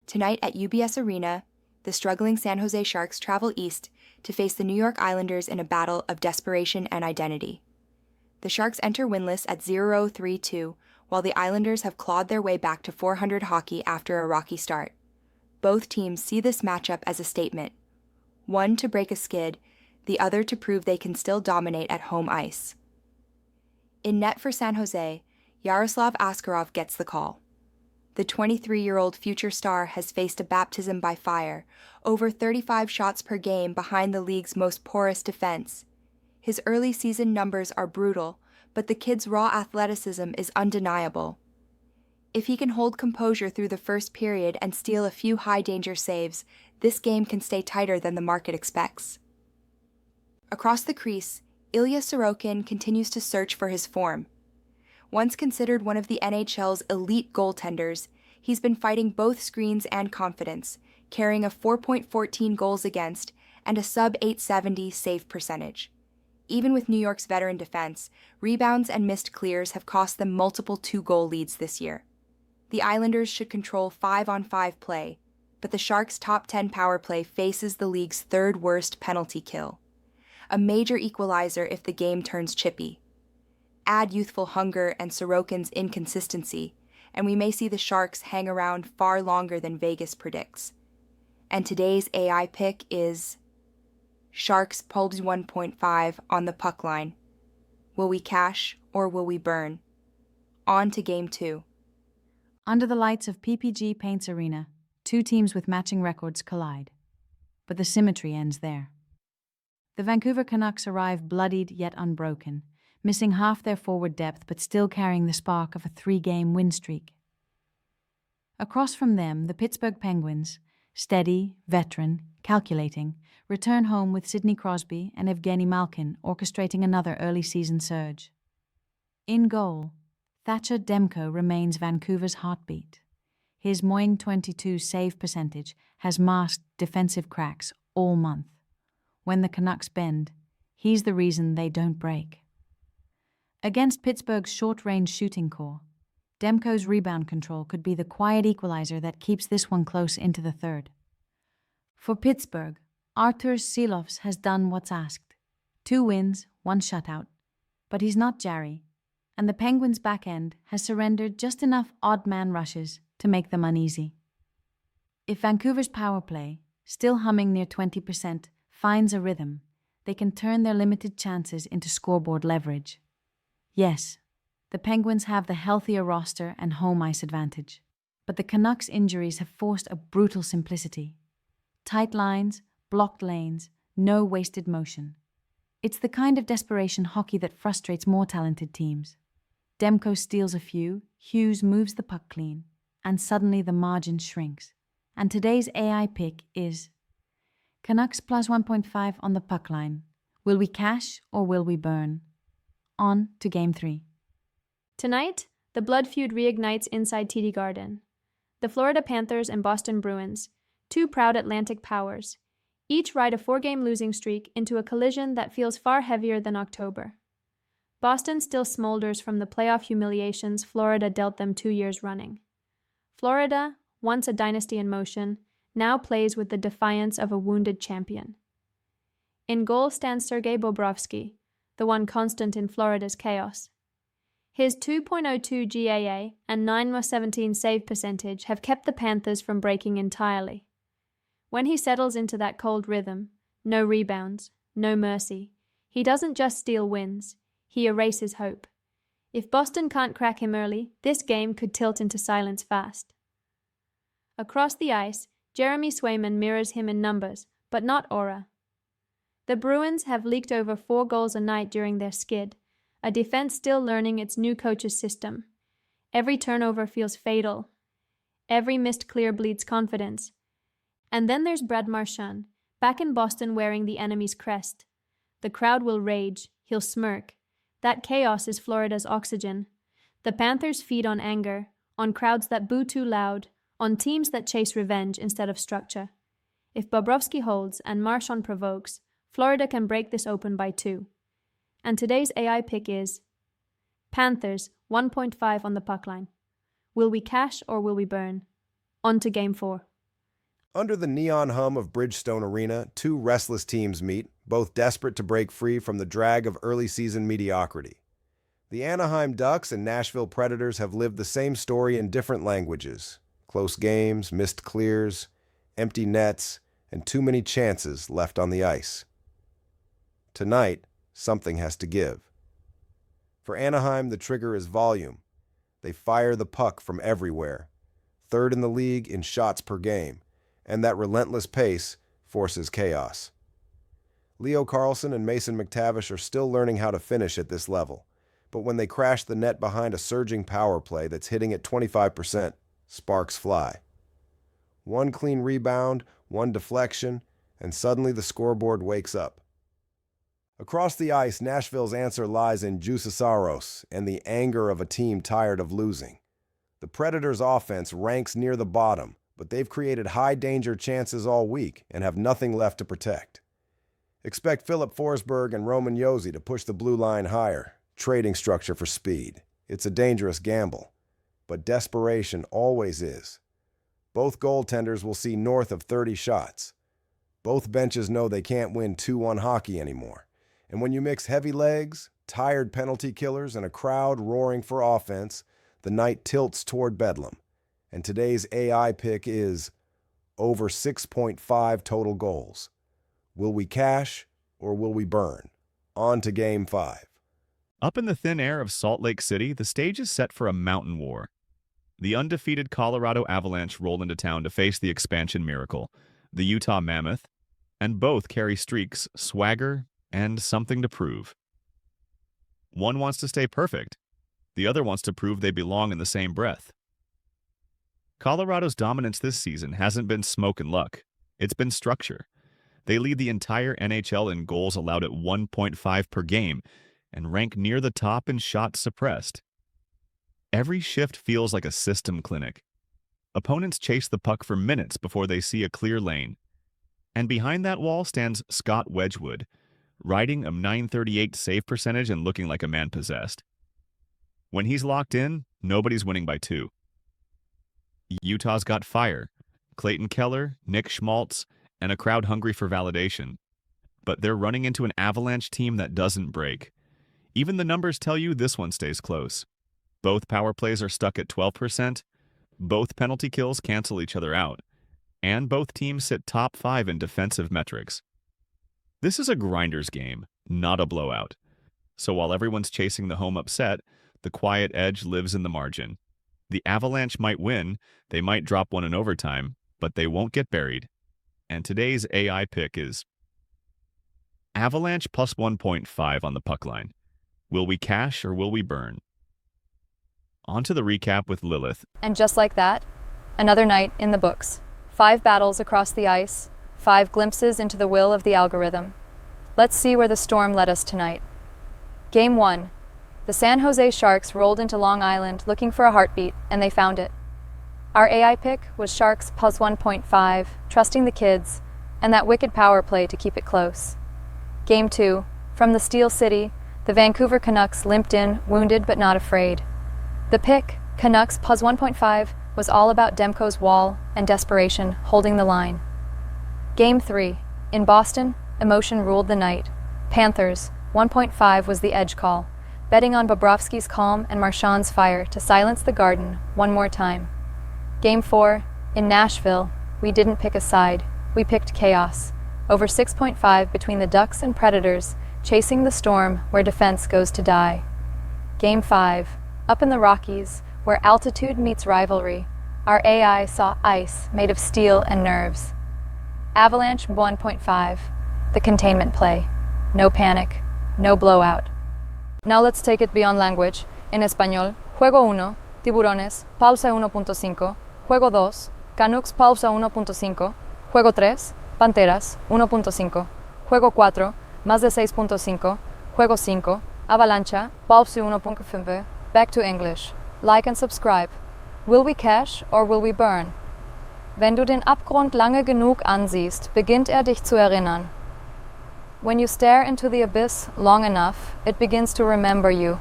Tonight at UBS Arena, the struggling San Jose Sharks travel east to face the New York Islanders in a battle of desperation and identity. The Sharks enter winless at 0-3-2, while the Islanders have clawed their way back to .400 hockey after a rocky start. Both teams see this matchup as a statement. One to break a skid, the other to prove they can still dominate at home ice. In net for San Jose, Yaroslav Askarov gets the call. The 23-year-old future star has faced a baptism by fire, over 35 shots per game behind the league's most porous defense. His early season numbers are brutal, but the kid's raw athleticism is undeniable. If he can hold composure through the first period and steal a few high-danger saves, this game can stay tighter than the market expects. Across the crease, Ilya Sorokin continues to search for his form. Once considered one of the NHL's elite goaltenders, he's been fighting both screens and confidence, carrying a 4.14 goals against and a sub-870 save percentage. Even with New York's veteran defense, rebounds and missed clears have cost them multiple 2-goal leads this year. The Islanders should control 5-on-5 play, but the Sharks' top 10 power play faces the league's third-worst penalty kill, a major equalizer if the game turns chippy. Add youthful hunger and Sorokin's inconsistency, and we may see the Sharks hang around far longer than Vegas predicts. And today's AI pick is Sharks + 1.5 on the puck line. Will we cash or will we burn? On to Game 2. Under the lights of PPG Paints Arena, two teams with matching records collide. But the symmetry ends there. The Vancouver Canucks arrive bloodied yet unbroken, missing half their forward depth but still carrying the spark of a 3-game win streak. Across from them, the Pittsburgh Penguins, steady, veteran, calculating, return home with Sidney Crosby and Evgeny Malkin orchestrating another early-season surge. In goal, Thatcher Demko remains Vancouver's heartbeat. His .22 save percentage has masked defensive cracks all month. When the Canucks bend, he's the reason they don't break. Against Pittsburgh's short-range shooting core, Demko's rebound control could be the quiet equalizer that keeps this one close into the third. For Pittsburgh, Artur Silovs has done what's asked. 2 wins, 1 shutout. But he's not Jarry, and the Penguins' back end has surrendered just enough odd-man rushes to make them uneasy. If Vancouver's power play, still humming near 20%, finds a rhythm, they can turn their limited chances into scoreboard leverage. Yes, the Penguins have the healthier roster and home ice advantage, but the Canucks' injuries have forced a brutal simplicity. Tight lines, blocked lanes, no wasted motion. It's the kind of desperation hockey that frustrates more talented teams. Demko steals a few, Hughes moves the puck clean, and suddenly the margin shrinks. And today's AI pick is Canucks + 1.5 on the puck line. Will we cash or will we burn? On to Game 3. Tonight, the blood feud reignites inside TD Garden. The Florida Panthers and Boston Bruins, two proud Atlantic powers, each ride a 4-game losing streak into a collision that feels far heavier than October. Boston still smolders from the playoff humiliations Florida dealt them 2 years running. Florida, once a dynasty in motion, now plays with the defiance of a wounded champion. In goal stands Sergei Bobrovsky, the one constant in Florida's chaos. His 2.02 GAA and 9/17 save percentage have kept the Panthers from breaking entirely. When he settles into that cold rhythm, no rebounds, no mercy, he doesn't just steal wins, he erases hope. If Boston can't crack him early, this game could tilt into silence fast. Across the ice, Jeremy Swayman mirrors him in numbers, but not aura. The Bruins have leaked over 4 goals a night during their skid, a defense still learning its new coach's system. Every turnover feels fatal. Every missed clear bleeds confidence. And then there's Brad Marchand, back in Boston wearing the enemy's crest. The crowd will rage, he'll smirk. That chaos is Florida's oxygen. The Panthers feed on anger, on crowds that boo too loud, on teams that chase revenge instead of structure. If Bobrovsky holds and Marchand provokes, Florida can break this open by 2. And today's AI pick is Panthers 1.5 on the puck line. Will we cash or will we burn? On to Game 4. Under the neon hum of Bridgestone Arena, two restless teams meet, both desperate to break free from the drag of early-season mediocrity. The Anaheim Ducks and Nashville Predators have lived the same story in different languages. Close games, missed clears, empty nets, and too many chances left on the ice. Tonight, something has to give. For Anaheim, the trigger is volume. They fire the puck from everywhere, third in the league in shots per game, and that relentless pace forces chaos. Leo Carlsson and Mason McTavish are still learning how to finish at this level, but when they crash the net behind a surging power play that's hitting at 25%, sparks fly. One clean rebound, one deflection, and suddenly the scoreboard wakes up. Across the ice, Nashville's answer lies in Juusasaros and the anger of a team tired of losing. The Predators' offense ranks near the bottom, but they've created high-danger chances all week and have nothing left to protect. Expect Philip Forsberg and Roman Josi to push the blue line higher, trading structure for speed. It's a dangerous gamble, but desperation always is. Both goaltenders will see north of 30 shots. Both benches know they can't win 2-1 hockey anymore. And when you mix heavy legs, tired penalty killers, and a crowd roaring for offense, the night tilts toward bedlam. And today's AI pick is over 6.5 total goals. Will we cash or will we burn? On to Game 5. Up in the thin air of Salt Lake City, the stage is set for a mountain war. The undefeated Colorado Avalanche roll into town to face the expansion miracle, the Utah Mammoth, and both carry streaks, swagger, and something to prove. One wants to stay perfect. The other wants to prove they belong in the same breath. Colorado's dominance this season hasn't been smoke and luck. It's been structure. They lead the entire NHL in goals allowed at 1.5 per game and rank near the top in shots suppressed. Every shift feels like a system clinic. Opponents chase the puck for minutes before they see a clear lane. And behind that wall stands Scott Wedgwood, riding a .938 save percentage and looking like a man possessed. When he's locked in, nobody's winning by 2. Utah's got fire. Clayton Keller, Nick Schmaltz, and a crowd hungry for validation. But they're running into an Avalanche team that doesn't break. Even the numbers tell you this one stays close. Both power plays are stuck at 12%, both penalty kills cancel each other out, and both teams sit top 5 in defensive metrics. This is a grinder's game, not a blowout. So while everyone's chasing the home upset, the quiet edge lives in the margin. The Avalanche might win, they might drop one in overtime, but they won't get buried. And today's AI pick is Avalanche plus 1.5 on the puck line. Will we cash or will we burn? On to the recap with Lilith. And just like that, another night in the books. 5 battles across the ice, 5 glimpses into the will of the algorithm. Let's see where the storm led us tonight. Game 1. The San Jose Sharks rolled into Long Island looking for a heartbeat, and they found it. Our AI pick was Sharks plus 1.5, trusting the kids, and that wicked power play to keep it close. Game 2. From the Steel City, the Vancouver Canucks limped in, wounded but not afraid. The pick, Canucks plus 1.5, was all about Demko's wall and desperation, holding the line. Game 3. In Boston, emotion ruled the night. Panthers, 1.5 was the edge call, betting on Bobrovsky's calm and Marchand's fire to silence the Garden one more time. Game 4. In Nashville, we didn't pick a side, we picked chaos. Over 6.5 between the Ducks and Predators, chasing the storm where defense goes to die. Game 5. Up in the Rockies, where altitude meets rivalry, our AI saw ice made of steel and nerves. Avalanche 1.5, the containment play. No panic, no blowout. Now let's take it beyond language. En español, Juego 1, Tiburones, pausa 1.5. Juego 2, Canucks, pausa 1.5. Juego 3, Panteras, 1.5. Juego 4, más de 6.5. Juego 5, Avalanche, pausa 1.5. Back to English. Like and subscribe. Will we cash or will we burn? Wenn du den Abgrund lange genug ansiehst, beginnt dich zu erinnern. When you stare into the abyss long enough, it begins to remember you.